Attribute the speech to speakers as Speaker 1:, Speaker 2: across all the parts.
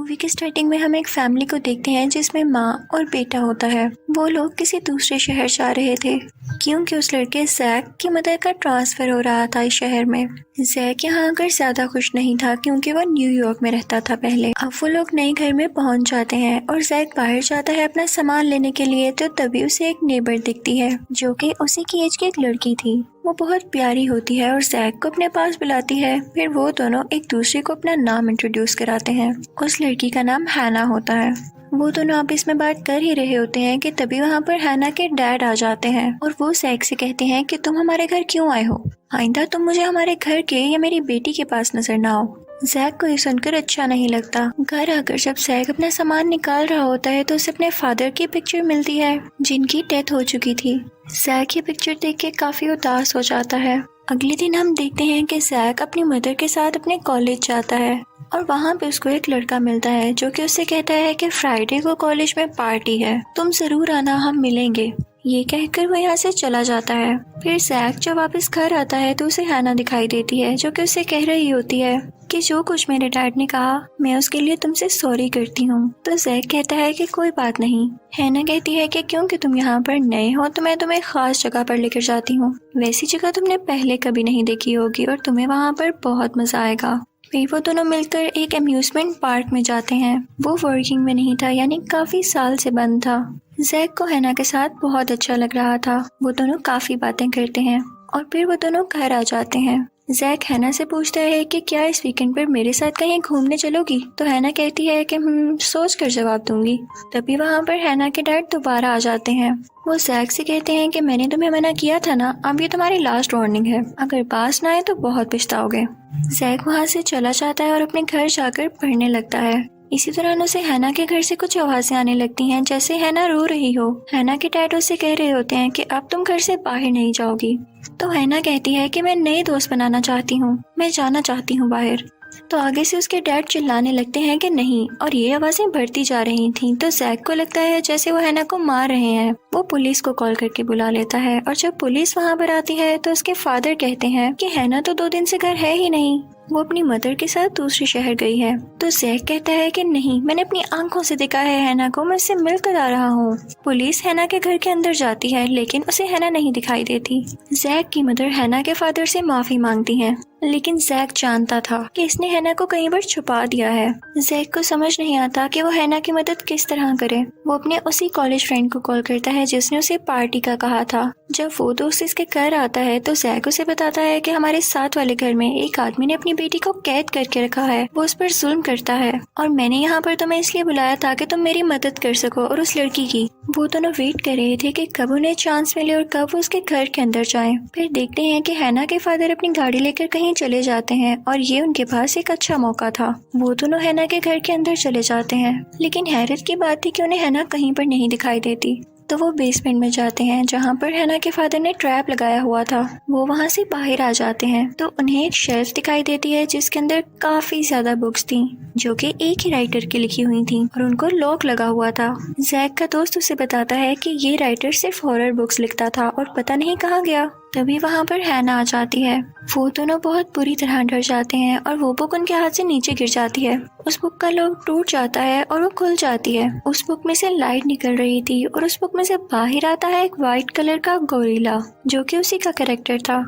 Speaker 1: Movie के starting में हम एक फैमिली को देखते हैं जिसमें माँ और बेटा होता है। वो लोग किसी दूसरे शहर जा रहे थे क्योंकि उस लड़के जैक की मदर का ट्रांसफर हो रहा था इस शहर में। जैक यहाँ आकर ज्यादा खुश नहीं था क्योंकि वो न्यूयॉर्क में रहता था पहले। अब वो लोग नए घर में पहुंच जाते हैं और जैक बाहर जाता है अपना सामान लेने के लिए, तो तभी उसे एक नेबर दिखती है जो कि उसी की एज की एक लड़की थी। वो बहुत प्यारी होती है और जैक को अपने पास बुलाती है। फिर वो दोनों एक दूसरे को अपना नाम इंट्रोड्यूस कराते हैं। उस लड़की का नाम हैना होता है। वो दोनों आपस में बात कर ही रहे होते हैं कि तभी वहाँ पर हैना के डैड आ जाते हैं और वो जैक से कहते हैं कि तुम हमारे घर क्यों आए हो, आइंदा तुम मुझे हमारे घर के या मेरी बेटी के पास नजर ना आओ। जैक को ये सुनकर अच्छा नहीं लगता। घर आकर जब जैक अपना सामान निकाल रहा होता है तो उसे अपने फादर की पिक्चर मिलती है जिनकी डेथ हो चुकी थी। जैक ये पिक्चर देख के काफी उदास हो जाता है। अगले दिन हम देखते हैं कि जैक अपनी मदर के साथ अपने कॉलेज जाता है और वहाँ पे उसको एक लड़का मिलता है जो कि उससे कहता है कि फ्राइडे को कॉलेज में पार्टी है, तुम जरूर आना, हम मिलेंगे। ये कहकर वो यहाँ से चला जाता है। फिर जैक जब वापस घर आता है तो उसे हैना दिखाई देती है जो कि उसे कह रही होती है कि जो कुछ मेरे डैड ने कहा मैं उसके लिए तुमसे सॉरी करती हूँ। तो जैक कहता है कि कोई बात नहीं। हैना कहती है कि क्योंकि तुम यहाँ पर नए हो तो मैं तुम्हें खास जगह पर लेकर जाती हूँ, वैसी जगह तुमने पहले कभी नहीं देखी होगी और तुम्हें वहाँ पर बहुत मजा आएगा। फिर वो दोनों मिलकर एक अम्यूजमेंट पार्क में जाते हैं। वो वर्किंग में नहीं था, यानी काफी साल से बंद था। जैक को हैना के साथ बहुत अच्छा लग रहा था। वो दोनों काफी बातें करते हैं और फिर वो दोनों घर आ जाते हैं। जैक हैना से पूछता है कि क्या इस वीकेंड पर मेरे साथ कहीं घूमने चलोगी? तो हैना कहती है कि सोच कर जवाब दूंगी। तभी वहाँ पर हैना के डैड दोबारा आ जाते हैं। वो जैक से कहते हैं कि मैंने तुम्हें मना किया था ना, अब ये तुम्हारी लास्ट वार्निंग है, अगर पास ना आए तो बहुत पछताओगे। जैक वहाँ से चला जाता है और अपने घर जाकर पढ़ने लगता है। इसी दौरान उसे हैना के घर से कुछ आवाजें आने लगती हैं, जैसे हैना रो रही हो। हैना के डैड उसे कह रहे होते हैं कि अब तुम घर से बाहर नहीं जाओगी। तो हैना कहती है कि मैं नए दोस्त बनाना चाहती हूँ, मैं जाना चाहती हूँ बाहर। तो आगे से उसके डैड चिल्लाने लगते हैं कि नहीं, और ये आवाजें बढ़ती जा रही थीं। तो जैक को लगता है जैसे वो हैना को मार रहे हैं। वो पुलिस को कॉल करके बुला लेता है और जब पुलिस वहाँ पर आती है तो उसके फादर कहते हैं कि हैना तो 2 दिन से घर है ही नहीं, वो अपनी मदर के साथ दूसरे शहर गई है। तो जैक कहता है कि नहीं, मैंने अपनी आंखों से देखा है हैना को, मैं उससे मिलकर आ रहा हूँ। पुलिस हैना के घर के अंदर जाती है लेकिन उसे हैना नहीं दिखाई देती। जैक की मदर हैना के फादर से माफी मांगती है, लेकिन जैक जानता था कि इसने हैना को कहीं पर छुपा दिया है। जैक को समझ नहीं आता कि वो हैना की मदद किस तरह करे। वो अपने उसी कॉलेज फ्रेंड को कॉल करता है जिसने उसे पार्टी का कहा था। जब वो दोस्त इसके घर आता है तो जैक उसे बताता है कि हमारे साथ वाले घर में एक आदमी ने अपनी बेटी को कैद करके रखा है, वो उस पर जुल्म करता है और मैंने यहाँ पर तुम्हें इसलिए बुलाया था कि तुम मेरी मदद कर सको और उस लड़की की। वो दोनों वेट कर रहे थे कि कब उन्हें चांस मिले और कब वो उसके घर के अंदर जाएं। फिर देखते हैं कि हैना के फादर अपनी गाड़ी लेकर कहीं चले जाते हैं और ये उनके पास एक अच्छा मौका था। वो दोनों हैना के घर के अंदर चले जाते हैं, लेकिन हैरत की बात थी कि उन्हें हैना कहीं पर नहीं दिखाई देती। तो वो बेसमेंट में जाते हैं जहाँ पर हैना के फादर ने ट्रैप लगाया हुआ था। वो वहाँ से बाहर आ जाते हैं तो उन्हें एक शेल्फ दिखाई देती है जिसके अंदर काफी ज्यादा बुक्स थी जो कि एक ही राइटर की लिखी हुई थी और उनको लॉक लगा हुआ था। जैक का दोस्त उसे बताता है कि ये राइटर सिर्फ हॉरर बुक्स लिखता था और पता नहीं कहाँ गया। तभी वहाँ पर हैना आ जाती है। वो दोनों बहुत बुरी तरह डर जाते हैं और वो बुक उनके हाथ से नीचे गिर जाती है। उस बुक का लॉक टूट जाता है और वो खुल जाती है। उस बुक में से लाइट निकल रही थी और उस बुक में से बाहर आता है एक व्हाइट कलर का गोरिल्ला जो कि उसी का कैरेक्टर था।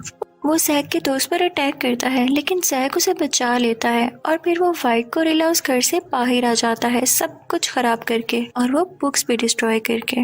Speaker 1: वो जैक के दोस्त पर अटैक करता है लेकिन जैक उसे बचा लेता है और फिर वो व्हाइट गोरिल्ला उस घर से बाहर आ जाता है सब कुछ खराब करके और वो बुक्स भी डिस्ट्रॉय करके,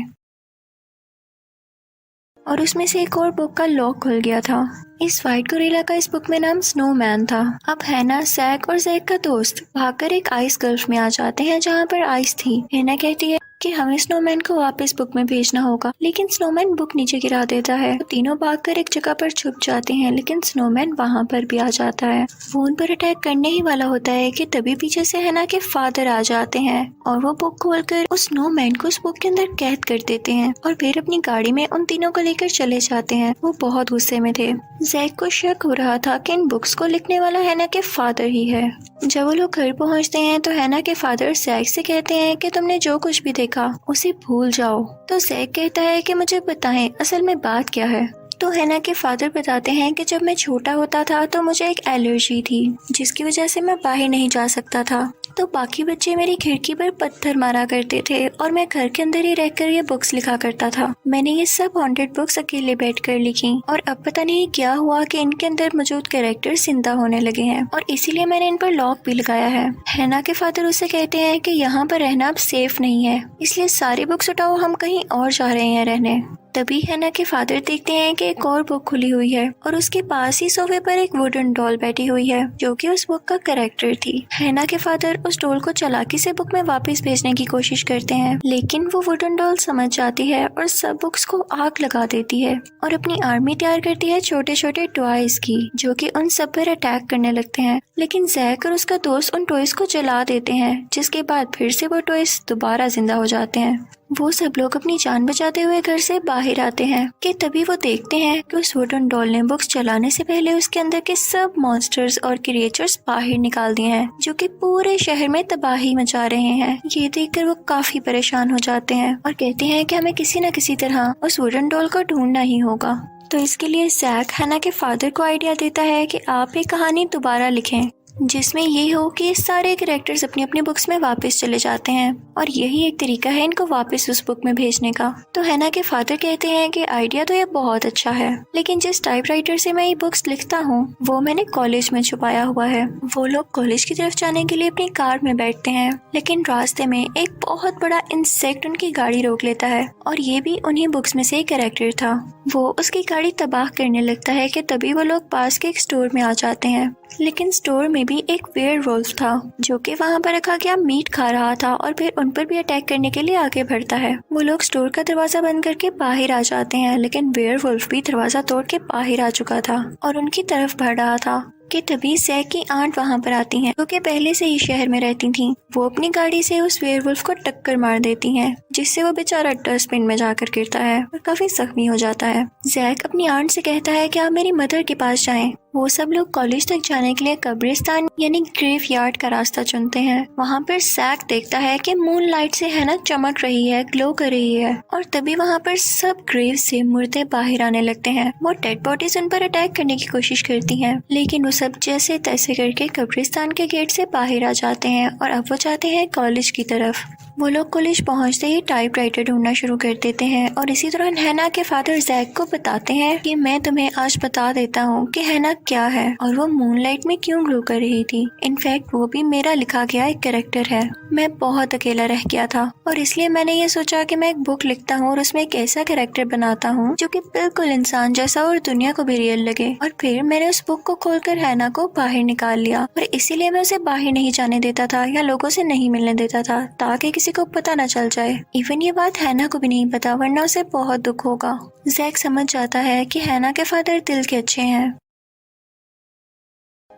Speaker 1: और उसमें से एक और बुक का लॉक खुल गया था। इस व्हाइट गोरिल्ला का इस बुक में नाम स्नोमैन था। अब हैना, जैक और जैक का दोस्त भागकर एक आइस गल्फ में आ जाते हैं जहाँ पर आइस थी। हैना कहती है कि हमें स्नोमैन को वापस बुक में भेजना होगा, लेकिन स्नोमैन बुक नीचे गिरा देता है। तो तीनों भागकर एक जगह पर छुप जाते हैं लेकिन स्नोमैन वहाँ पर भी आ जाता है। वो उन पर अटैक करने ही वाला होता है कि तभी पीछे से हैना के फादर आ जाते हैं और वो बुक खोलकर उस स्नोमैन को उस बुक के अंदर कैद कर देते हैं और फिर अपनी गाड़ी में उन तीनों को लेकर चले जाते हैं। वो बहुत गुस्से में थे। जैक को शक हो रहा था कि इन बुक्स को लिखने वाला हैना के फादर ही है। जब वो लोग घर पहुंचते हैं तो हैना के फादर जैक से कहते हैं कि तुमने जो कुछ भी देखा उसे भूल जाओ। तो जैक कहता है कि मुझे बताएं असल में बात क्या है। तो हैना के फादर बताते हैं कि जब मैं छोटा होता था तो मुझे एक एलर्जी थी जिसकी वजह से मैं बाहर नहीं जा सकता था। तो बाकी बच्चे मेरी खिड़की पर पत्थर मारा करते थे और मैं घर के अंदर ही रहकर ये बुक्स लिखा करता था। मैंने ये सब हॉन्टेड बुक्स अकेले बैठकर लिखी और अब पता नहीं क्या हुआ कि इनके अंदर मौजूद कैरेक्टर जिंदा होने लगे हैं और इसीलिए मैंने इन पर लॉक भी लगाया है। हैना के फादर उसे कहते हैं कि यहाँ पर रहना अब सेफ नहीं है, इसलिए सारी बुक्स उठाओ, हम कहीं और जा रहे हैं रहने। तभी हैना के फादर देखते हैं कि एक और बुक खुली हुई है और उसके पास ही सोफे पर एक वुडन डॉल बैठी हुई है जो कि उस बुक का कैरेक्टर थी। हैना के फादर उस डॉल को चालाकी से बुक में वापस भेजने की कोशिश करते हैं, लेकिन वो वुडन डॉल समझ जाती है और सब बुक्स को आग लगा देती है और अपनी आर्मी तैयार करती है छोटे छोटे टॉयज की, जो कि उन सब पर अटैक करने लगते हैं। लेकिन जैक और उसका दोस्त उन टॉयज को जला देते हैं, जिसके बाद फिर से वो टॉयज दोबारा जिंदा हो जाते हैं। वो सब लोग अपनी जान बचाते हुए घर से बाहर आते हैं कि तभी वो देखते हैं कि उस वुडन डॉल ने बुक्स चलाने से पहले उसके अंदर के सब मॉन्स्टर्स और क्रिएचर्स बाहर निकाल दिए हैं, जो कि पूरे शहर में तबाही मचा रहे हैं। ये देखकर वो काफी परेशान हो जाते हैं और कहते हैं कि हमें किसी न किसी तरह उस वुडन डॉल को ढूंढना ही होगा। तो इसके लिए जैक हैना के फादर को आइडिया देता है कि आप एक कहानी दोबारा लिखें जिसमें ये हो कि सारे कैरेक्टर्स अपनी अपनी बुक्स में वापस चले जाते हैं और यही एक तरीका है इनको वापस उस बुक में भेजने का। तो हैना के फादर कहते हैं कि आइडिया तो ये बहुत अच्छा है, लेकिन जिस टाइपराइटर से मैं ये बुक्स लिखता हूँ वो मैंने कॉलेज में छुपाया हुआ है। वो लोग कॉलेज की तरफ जाने के लिए अपनी कार में बैठते हैं, लेकिन रास्ते में एक बहुत बड़ा इंसेक्ट उनकी गाड़ी रोक लेता है और ये भी उन्हीं बुक्स में से एक कैरेक्टर था। वो उसकी गाड़ी तबाह करने लगता है कि तभी वो लोग पास के एक स्टोर में आ जाते हैं, लेकिन स्टोर में भी एक वेयरवुल्फ था जो कि वहाँ पर रखा गया मीट खा रहा था और फिर उन पर भी अटैक करने के लिए आगे बढ़ता है। वो लोग स्टोर का दरवाजा बंद करके बाहर आ जाते हैं, लेकिन वेयरवुल्फ भी दरवाजा तोड़ के बाहर आ चुका था और उनकी तरफ बढ़ रहा था कि तभी जैक की आंट वहाँ पर आती हैं, जो कि पहले से ही शहर में रहती थीं। वो अपनी गाड़ी से उस वेयरवुल्फ को टक्कर मार देती हैं, जिससे वो बेचारा डस्टबिन में जाकर गिरता है और काफी जख्मी हो जाता है। जैक अपनी आंट से कहता है कि आप मेरी मदर के पास जाएं। वो सब लोग कॉलेज तक जाने के लिए कब्रिस्तान यानी ग्रेव यार्ड का रास्ता चुनते हैं। वहाँ पर जैक देखता है कि मून लाइट से हैना चमक रही है, ग्लो कर रही है और तभी वहाँ पर सब ग्रेव से मुर्दे बाहर आने लगते हैं। वो डेड बॉडीज उन पर अटैक करने की कोशिश करती हैं, लेकिन वो सब जैसे तैसे करके कब्रिस्तान के गेट से बाहर आ जाते हैं और अब वो जाते हैं कॉलेज की तरफ। वो लोग कॉलेज पहुंचते ही टाइपराइटर ढूंढना शुरू कर देते हैं और इसी दौरान हैना के फादर जैक को बताते हैं कि मैं तुम्हें आज बता देता हूँ कि हैना क्या है और वो मूनलाइट में क्यों ग्लो कर रही थी। इनफैक्ट वो भी मेरा लिखा गया एक कैरेक्टर है। मैं बहुत अकेला रह गया था और इसलिए मैंने ये सोचा कि मैं एक बुक लिखता हूँ और उसमें एक ऐसा कैरेक्टर बनाता हूँ जो कि बिल्कुल इंसान जैसा और दुनिया को भी रियल लगे। और फिर मैंने उस बुक को खोलकर हैना को बाहर निकाल लिया और इसीलिए मैं उसे बाहर नहीं जाने देता था या लोगों से नहीं मिलने देता था, ताकि किसी को पता न चल जाए। इवन ये बात हैना को भी नहीं पता, वरना उसे बहुत दुख होगा। जैक समझ जाता है कि हैना के फादर दिल के अच्छे हैं।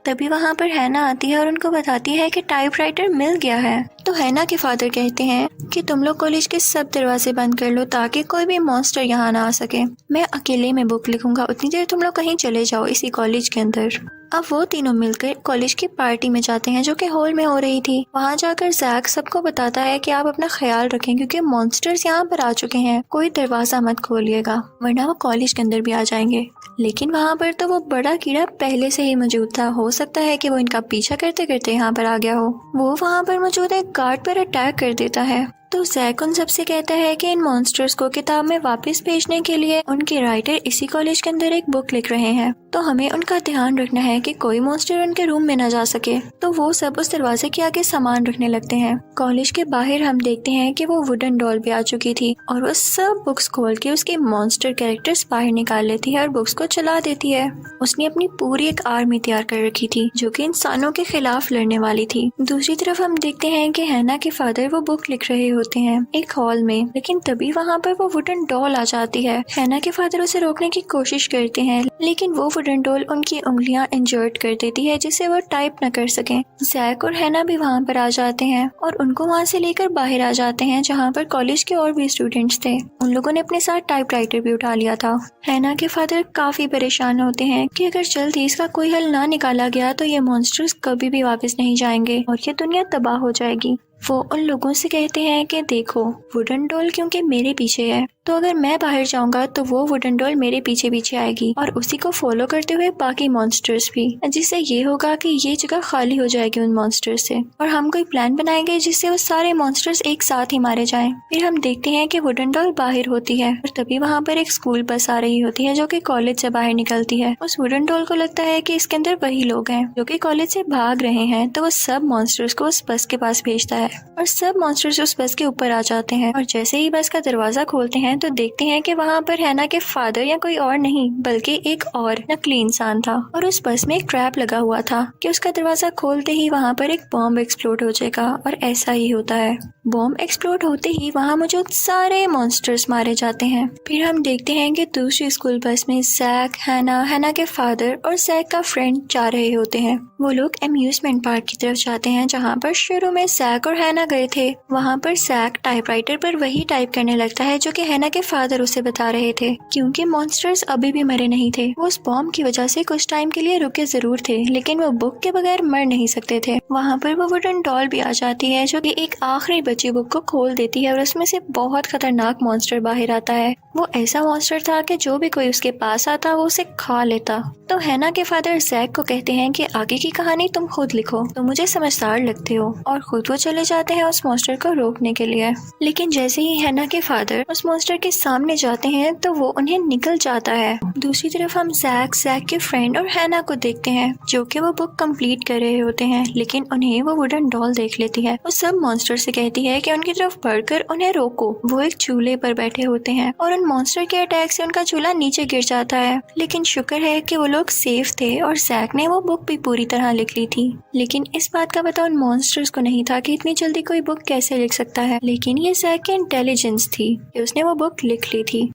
Speaker 1: तभी वहाँ पर हैना आती है और उनको बताती है कि टाइपराइटर मिल गया है। तो हैना के फादर कहते हैं कि तुम लोग कॉलेज के सब दरवाजे बंद कर लो ताकि कोई भी मॉन्स्टर यहाँ ना आ सके। मैं अकेले में बुक लिखूंगा, उतनी देर तुम लोग कहीं चले जाओ इसी कॉलेज के अंदर। अब वो तीनों मिलकर कॉलेज की पार्टी में जाते हैं जो कि हॉल में हो रही थी। वहाँ जाकर जैक सबको बताता है कि आप अपना ख्याल रखें क्योंकि मॉन्स्टर्स यहाँ पर आ चुके हैं, कोई दरवाजा मत खोलिएगा वरना वो कॉलेज के अंदर भी आ जाएंगे। लेकिन वहाँ पर तो वो बड़ा कीड़ा पहले से ही मौजूद था, हो सकता है कि वो इनका पीछा करते करते यहाँ पर आ गया हो। वो वहाँ पर मौजूद एक गार्ड पर अटैक कर देता है। तो जैक उन सबसे कहता है कि इन मॉन्स्टर्स को किताब में वापस भेजने के लिए उनके राइटर इसी कॉलेज के अंदर एक बुक लिख रहे हैं, तो हमें उनका ध्यान रखना है कि कोई मॉन्स्टर उनके रूम में न जा सके। तो वो सब उस दरवाजे के आगे सामान रखने लगते हैं। कॉलेज के बाहर हम देखते हैं कि वो वुडन डॉल भी आ चुकी थी और वो सब बुक्स खोल के उसके मॉन्स्टर कैरेक्टर्स बाहर निकाल लेती है और बुक्स को चला देती है। उसने अपनी पूरी एक आर्मी तैयार कर रखी थी जो कि इंसानों के खिलाफ लड़ने वाली थी। दूसरी तरफ हम देखते हैं कि हैना के फादर वो बुक लिख रहे होते हैं एक हॉल में, लेकिन तभी वहाँ पर वो वुडन डॉल आ जाती है। हैना के फादर उसे रोकने की कोशिश करते हैं, लेकिन वो वुडन डॉल उनकी उंगलियां इंजर्ड कर देती है जिससे वो टाइप न कर सके। जैक और हैना भी वहाँ पर आ जाते हैं और उनको वहाँ से लेकर बाहर आ जाते हैं जहाँ पर कॉलेज के और भी स्टूडेंट्स थे। उन लोगों ने अपने साथ टाइपराइटर भी उठा लिया था। हैना के फादर काफी परेशान होते हैं कि अगर जल्दी इसका कोई हल ना निकाला गया तो ये मॉन्स्टर्स कभी भी वापस नहीं जाएंगे और ये दुनिया तबाह हो जाएगी। वो उन लोगों से कहते हैं कि देखो, वुडन डॉल क्योंकि मेरे पीछे है तो अगर मैं बाहर जाऊंगा तो वो वुडन डॉल मेरे पीछे पीछे आएगी और उसी को फॉलो करते हुए बाकी मॉन्स्टर्स भी, जिससे ये होगा कि ये जगह खाली हो जाएगी उन मॉन्स्टर्स से और हम कोई प्लान बनाएंगे जिससे वो सारे मॉन्स्टर्स एक साथ ही मारे जाएं। फिर हम देखते हैं कि वुडन डॉल बाहर होती है और तभी वहाँ पर एक स्कूल बस आ रही होती है जो कि कॉलेज से बाहर निकलती है। उस वुडन डॉल को लगता है कि इसके अंदर वही लोग हैं जो कि कॉलेज से भाग रहे हैं, तो वो सब मॉन्स्टर्स को उस बस के पास भेजता है और सब मॉन्स्टर्स उस बस के ऊपर आ जाते हैं। और जैसे ही बस का दरवाजा खोलते हैं तो देखते हैं कि वहाँ पर हैना के फादर या कोई और नहीं बल्कि एक और नकली इंसान था और उस बस में एक ट्रैप लगा हुआ था कि उसका दरवाजा खोलते ही वहाँ पर एक बॉम्ब एक्सप्लोड हो जाएगा। और ऐसा ही होता है। बॉम्ब एक्सप्लोड होते ही वहाँ मौजूद सारे मॉन्स्टर्स मारे जाते हैं। फिर हम देखते हैं कि दूसरी स्कूल बस में जैक, हैना के फादर और जैक का फ्रेंड जा रहे होते हैं। वो लोग अम्यूजमेंट पार्क की तरफ जाते हैं जहाँ पर शुरू में जैक और हैना गए थे। वहाँ पर जैक टाइपराइटर पर वही टाइप करने लगता है जो कि हैना के फादर उसे बता रहे थे, क्योंकि मॉन्स्टर्स अभी भी मरे नहीं थे। वो उस बॉम्ब की वजह से कुछ टाइम के लिए रुके जरूर थे, लेकिन वो बुक के बगैर मर नहीं सकते थे। वहाँ पर वो वुडन डॉल भी आ जाती है जो कि एक आखिरी बची बुक को खोल देती है और उसमें से बहुत खतरनाक मॉन्स्टर बाहर आता है। वो ऐसा मॉन्स्टर था कि जो भी कोई उसके पास आता वो उसे खा लेता। तो हैना के फादर जैक को कहते हैं कि आगे की कहानी तुम खुद लिखो, तो मुझे समझदार लगते हो, और खुद वो चले जाते हैं उस मॉन्स्टर को रोकने के लिए। लेकिन जैसे ही हैना के फादर उस मॉन्स्टर के सामने जाते हैं तो वो उन्हें निकल जाता है। दूसरी तरफ हम जैक के फ्रेंड और हैना को देखते हैं जो कि वो बुक कंप्लीट कर रहे होते हैं, लेकिन उन्हें वो वुडन डॉल देख लेती है। वो सब मॉन्स्टर से कहती है कि उनकी तरफ बढ़कर उन्हें रोको। वो एक चूल्हे पर बैठे होते हैं और उन मॉन्स्टर के अटैक से उनका चूल्हा नीचे गिर जाता है, लेकिन शुक्र है कि वो लोग सेफ थे और जैक ने वो बुक भी पूरी तरह लिख ली थी। लेकिन इस बात का पता उन मॉन्स्टर्स को नहीं था कि इतनी जल्दी कोई बुक कैसे लिख सकता है, लेकिन ये जैक की इंटेलिजेंस थी कि उसने वो बुक लिख ली थी।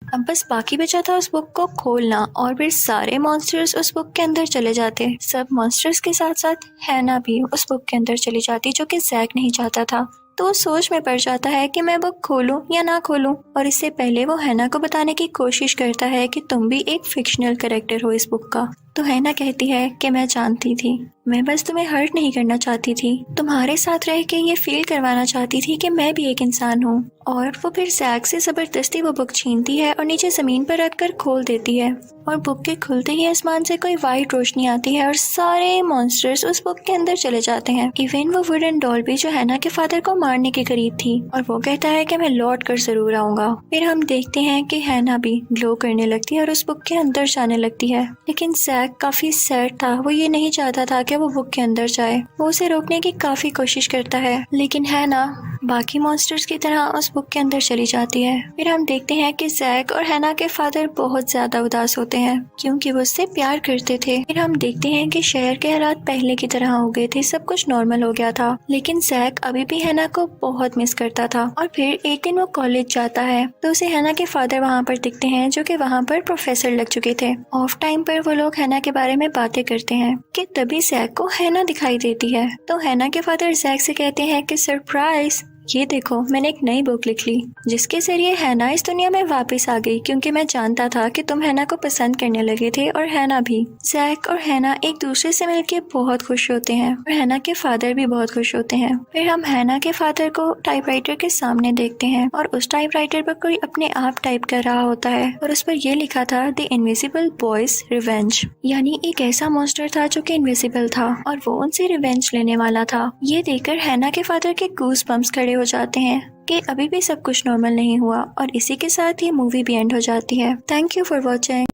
Speaker 1: अब बस बाकी बचा था उस बुक को खोलना और फिर सारे मॉन्स्टर्स उस बुक के अंदर चले जाते। सब मॉन्स्टर्स के साथ साथ हैना भी उस बुक के अंदर चली जाती जो कि जैक नहीं चाहता था। तो वो सोच में पड़ जाता है कि मैं बुक खोलूं या ना खोलूं, और इससे पहले वो हैना को बताने की कोशिश करता है कि तुम भी एक फिक्शनल कैरेक्टर हो इस बुक का। तो हैना कहती है कि मैं जानती थी, मैं बस तुम्हें हर्ट नहीं करना चाहती थी, तुम्हारे साथ रह के ये फील करवाना चाहती थी कि मैं भी एक इंसान हूँ। और वो फिर जैक से जबरदस्ती वो बुक छीनती है और नीचे जमीन पर रखकर खोल देती है, और बुक के खुलते ही आसमान से कोई वाइट रोशनी आती है और सारे मॉन्स्टर्स उस बुक के अंदर चले जाते हैं। इवन वो वुडन डॉल भी जो हैना के फादर को मारने के करीब थी, और वो कहता है कि मैं लौट कर जरूर आऊंगा। फिर हम देखते हैं कि हैना भी ग्लो करने लगती है और उस बुक के अंदर जाने लगती है, लेकिन जैक काफी सैड था। वो ये नहीं चाहता था कि वो बुक के अंदर जाए। वो उसे रोकने की काफी कोशिश करता है, लेकिन हैना बाकी मॉन्स्टर्स की तरह उस बुक के अंदर चली जाती है। फिर हम देखते हैं कि जैक और हैना के फादर बहुत ज्यादा उदास होते हैं क्योंकि वो उससे प्यार करते थे। फिर हम देखते हैं कि शहर के हालात पहले की तरह हो गए थे, सब कुछ नॉर्मल हो गया था, लेकिन जैक अभी भी हैना को बहुत मिस करता था। और फिर एक दिन वो कॉलेज जाता है तो उसे हैना के फादर वहाँ पर दिखते हैं जो कि वहाँ पर प्रोफेसर लग चुके थे। ऑफ टाइम पर वो लोग हैना के बारे में बातें करते हैं कि तभी जैक को हैना दिखाई देती है। तो हैना के फादर जैक से कहते हैं कि सरप्राइज, ये देखो मैंने एक नई बुक लिख ली जिसके जरिए हैना इस दुनिया में वापस आ गई, क्योंकि मैं जानता था कि तुम हैना को पसंद करने लगे थे और हैना भी। जैक और हैना एक दूसरे से मिलके बहुत खुश होते हैं और हैना के फादर भी बहुत खुश होते हैं। फिर हम हैना के फादर को टाइपराइटर के सामने देखते हैं और उस टाइपराइटर पर कोई अपने आप टाइप कर रहा होता है और उस पर यह लिखा था द इनविजिबल बॉयज रिवेंज, यानी एक ऐसा मॉन्स्टर था जो कि इनविजिबल था और वो उनसे रिवेंज लेने वाला था। ये देखकर हैना के फादर के गूज बम्प्स खड़े हो जाते हैं कि अभी भी सब कुछ नॉर्मल नहीं हुआ, और इसी के साथ ही मूवी भी एंड हो जाती है। Thank you for watching.